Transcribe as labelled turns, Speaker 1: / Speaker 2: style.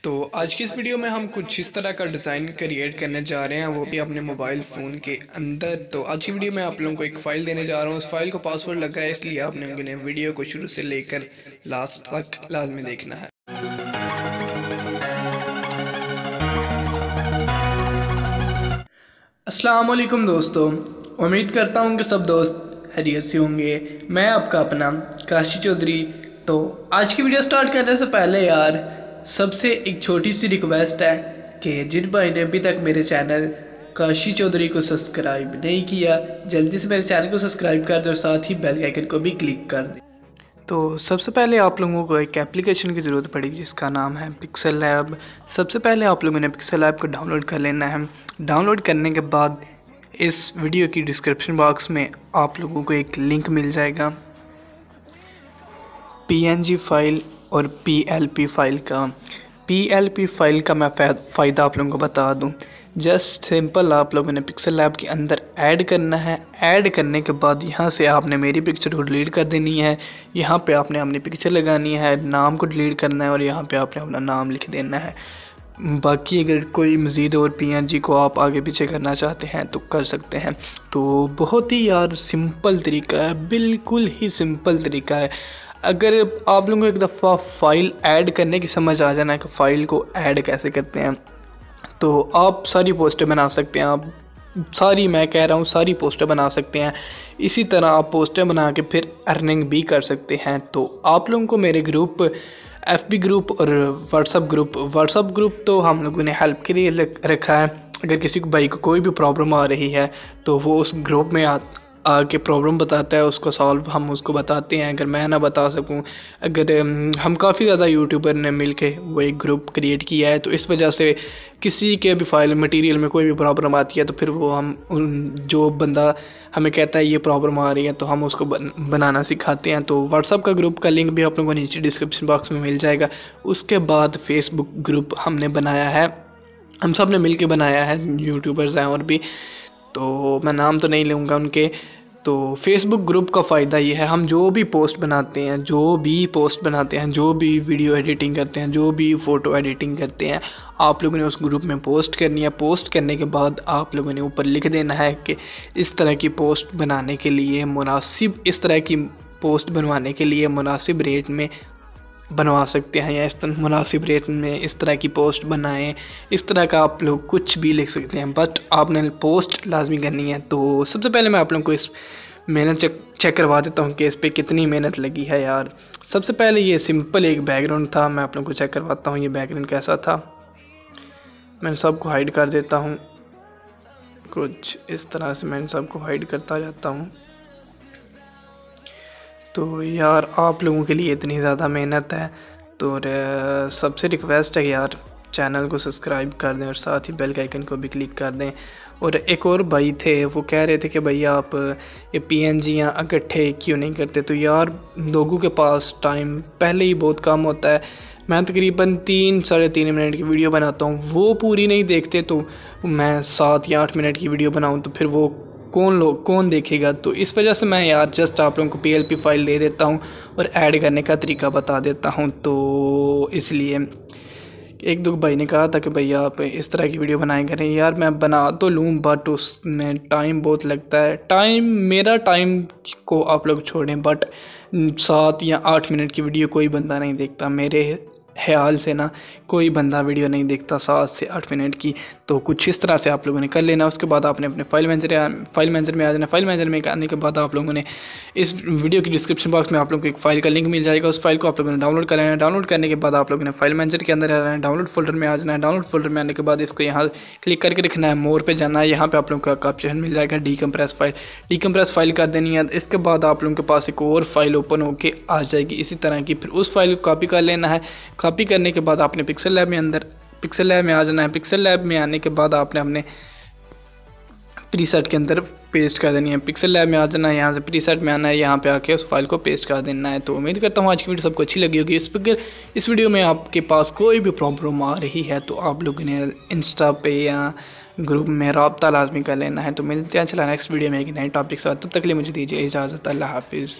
Speaker 1: तो आज की इस वीडियो में हम कुछ इस तरह का डिज़ाइन क्रिएट करने जा रहे हैं, वो भी अपने मोबाइल फ़ोन के अंदर। तो आज की वीडियो में आप लोगों को एक फ़ाइल देने जा रहा हूँ। उस फाइल को पासवर्ड लगा है, इसलिए आप लोगों ने वीडियो को शुरू से लेकर लास्ट तक लाजमी देखना है। अस्सलाम वालेकुम दोस्तों, उम्मीद करता हूँ कि सब दोस्त खैरियत से होंगे। मैं आपका अपना काशी चौधरी। तो आज की वीडियो स्टार्ट करने से पहले यार सबसे एक छोटी सी रिक्वेस्ट है कि जिन भाई ने अभी तक मेरे चैनल काशी चौधरी को सब्सक्राइब नहीं किया, जल्दी से मेरे चैनल को सब्सक्राइब कर दे और साथ ही बेल आइकन को भी क्लिक कर दे। तो सबसे पहले आप लोगों को एक एप्लीकेशन की ज़रूरत पड़ेगी जिसका नाम है पिक्सल लैब। सबसे पहले आप लोगों ने पिक्सल लैब को डाउनलोड कर लेना है। डाउनलोड करने के बाद इस वीडियो की डिस्क्रिप्शन बॉक्स में आप लोगों को एक लिंक मिल जाएगा PNG फाइल और PLP फाइल का। PLP फाइल का मैं फ़ायदा आप लोगों को बता दूं। जस्ट सिंपल आप लोगों ने पिक्सल लैब के अंदर ऐड करना है। ऐड करने के बाद यहाँ से आपने मेरी पिक्चर को डिलीट कर देनी है। यहाँ पे आपने अपनी पिक्चर लगानी है, नाम को डिलीट करना है और यहाँ पे आपने अपना नाम लिख देना है। बाकी अगर कोई मज़ीद और PNG को आप आगे पीछे करना चाहते हैं तो कर सकते हैं। तो बहुत ही यार सिंपल तरीका है, बिल्कुल ही सिंपल तरीका है। अगर आप लोगों को एक दफ़ा फ़ाइल ऐड करने की समझ आ जाना है कि फ़ाइल को ऐड कैसे करते हैं, तो आप सारी पोस्टें बना सकते हैं। आप सारी, मैं कह रहा हूँ सारी पोस्टें बना सकते हैं। इसी तरह आप पोस्टें बना के फिर अर्निंग भी कर सकते हैं। तो आप लोगों को मेरे ग्रुप FB ग्रुप और व्हाट्सअप ग्रुप तो हम लोगों ने हेल्प के लिए रखा है। अगर किसी को भाई को कोई भी प्रॉब्लम आ रही है तो वो उस ग्रुप में आके प्रॉब्लम बताता है, उसको सॉल्व हम उसको बताते हैं। अगर मैं ना बता सकूं, अगर हम काफ़ी ज़्यादा यूट्यूबर ने मिलके वो एक ग्रुप क्रिएट किया है, तो इस वजह से किसी के भी फाइल मटेरियल में कोई भी प्रॉब्लम आती है तो फिर वो हम जो बंदा हमें कहता है ये प्रॉब्लम आ रही है तो हम उसको बनाना सिखाते हैं। तो व्हाट्सअप का ग्रुप का लिंक भी आप लोगों को नीचे डिस्क्रिप्शन बॉक्स में मिल जाएगा। उसके बाद फेसबुक ग्रुप हमने बनाया है, हम सब ने मिल के बनाया है, यूट्यूबर्स हैं और भी, तो मैं नाम तो नहीं लूँगा उनके। तो फेसबुक ग्रुप का फ़ायदा ये है, हम जो भी पोस्ट बनाते हैं, जो भी वीडियो एडिटिंग करते हैं, जो भी फ़ोटो एडिटिंग करते हैं, आप लोगों ने उस ग्रुप में पोस्ट करनी है। पोस्ट करने के बाद आप लोगों ने ऊपर लिख देना है कि इस तरह की पोस्ट बनाने के लिए इस तरह की पोस्ट बनवाने के लिए मुनासिब रेट में बनवा सकते हैं, या इस तरह मुनासिब रेट में इस तरह की पोस्ट बनाएं। इस तरह का आप लोग कुछ भी लिख सकते हैं, बट आपने पोस्ट लाजमी करनी है। तो सबसे पहले मैं आप लोगों को इस मेहनत चेक करवा देता हूँ कि इस पर कितनी मेहनत लगी है यार। सबसे पहले ये सिंपल एक बैकग्राउंड था, मैं आप लोगों को चेक करवाता हूँ ये बैकग्राउंड कैसा था। मैं सबको हाइड कर देता हूँ, कुछ इस तरह से मैं सबको हाइड करता जाता हूँ। तो यार आप लोगों के लिए इतनी ज़्यादा मेहनत है, तो सबसे रिक्वेस्ट है यार चैनल को सब्सक्राइब कर दें और साथ ही बेल आइकन को भी क्लिक कर दें। और एक और भाई थे, वो कह रहे थे कि भैया आप ये PNG इकट्ठे क्यों नहीं करते। तो यार लोगों के पास टाइम पहले ही बहुत कम होता है। मैं तकरीबन 3-3.5 मिनट की वीडियो बनाता हूँ, वो पूरी नहीं देखते। तो मैं 7 या 8 मिनट की वीडियो बनाऊँ तो फिर वो कौन देखेगा। तो इस वजह से मैं यार जस्ट आप लोगों को PLP फाइल दे देता हूँ और ऐड करने का तरीका बता देता हूँ। तो इसलिए एक दो भाई ने कहा था कि भैया आप इस तरह की वीडियो बनाए करें। यार मैं बना तो लूँ बट उसमें टाइम बहुत लगता है। मेरा टाइम को आप लोग छोड़ें, बट 7 या 8 मिनट की वीडियो कोई बंदा नहीं देखता। मेरे ख्याल से ना कोई बंदा वीडियो नहीं देखता 7 से 8 मिनट की। तो कुछ इस तरह से आप लोगों ने कर लेना। उसके बाद आपने अपने फाइल मैनेजर में आ जाना। फाइल मैनेजर में आने के बाद आप लोगों ने इस वीडियो की डिस्क्रिप्शन बॉक्स में आप लोगों को एक फ़ाइल का लिंक मिल जाएगा। उस फाइल को आप लोगों ने डाउनलोड कर लेना है। डाउनलोड करने के बाद आप लोगों ने फाइल मैनेजर के अंदर आ जाना है, डाउनलोड फोल्डर में आ जाना है। डाउनलोड फोल्डर में आने के बाद इसको यहाँ क्लिक करके रखना है, मोर पे जाना है। यहाँ पे आप लोगों का ऑप्शन मिल जाएगा डीकम्प्रेस फाइल कर देनी है। इसके बाद आप लोगों के पास एक और फाइल ओपन होके आ जाएगी इसी तरह की। फिर उस फाइल को कॉपी कर लेना है। कॉपी करने के बाद आपने पिक्सल लैब में आ जाना है। पिक्सल लैब में आने के बाद आपने अपने प्रीसेट के अंदर पेस्ट कर देनी है। पिक्सल लैब में आ जाना है, यहाँ से प्रीसेट में आना है, यहाँ पे आके उस फाइल को पेस्ट कर देना है। तो उम्मीद करता हूँ आज की वीडियो सबको अच्छी लगी होगी। इस वीडियो में आपके पास कोई भी प्रॉब्लम आ रही है तो आप लोगों ने इंस्टा पे या ग्रुप में रब्ता लाजमी कर लेना है। तो मिलते हैं चला नेक्स्ट वीडियो में एक नए टॉपिक के साथ। तब तक के लिए मुझे दीजिए इजाज़त। अल्लाह हाफिज़।